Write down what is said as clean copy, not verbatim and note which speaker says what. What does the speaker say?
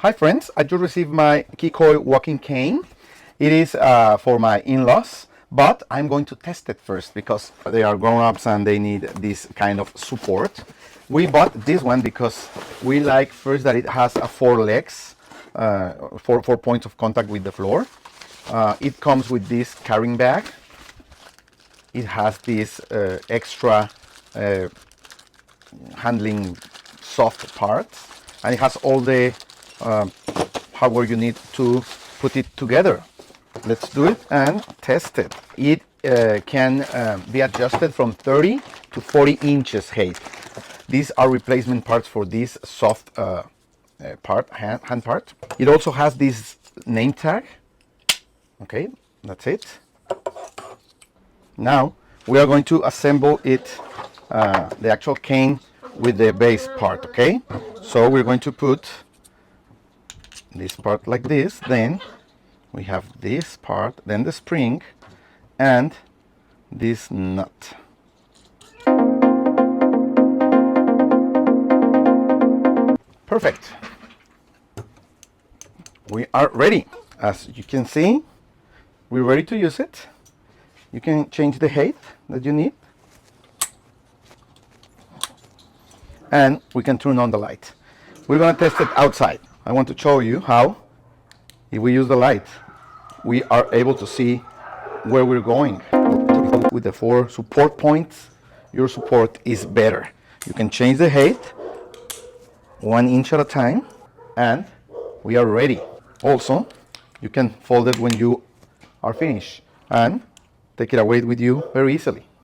Speaker 1: Hi friends, I just received my Kekoy walking cane. It is for my in-laws, but I'm going to test it first because they are grown-ups and they need this kind of support. We bought this one because we like first that it has four legs, four points of contact with the floor. It comes with this carrying bag. It has this extra handling soft parts, and it has all the hardware you need to put it together. Let's do it and test it. It can be adjusted from 30 to 40 inches height. These are replacement parts for this soft hand part. It also has this name tag. Okay, that's it. Now we are going to assemble it, the actual cane with the base part. Okay, so we're going to put this part like this, then we have this part, then the spring and this nut. Perfect. We are ready. As you can see, we're ready to use it. You can change the height that you need, and we can turn on the light. We're going to test it outside. I want to show you how, if we use the light, we are able to see where we're going. With the four support points, your support is better. You can change the height 1 inch at a time, and we are ready. Also, you can fold it when you are finished and take it away with you very easily.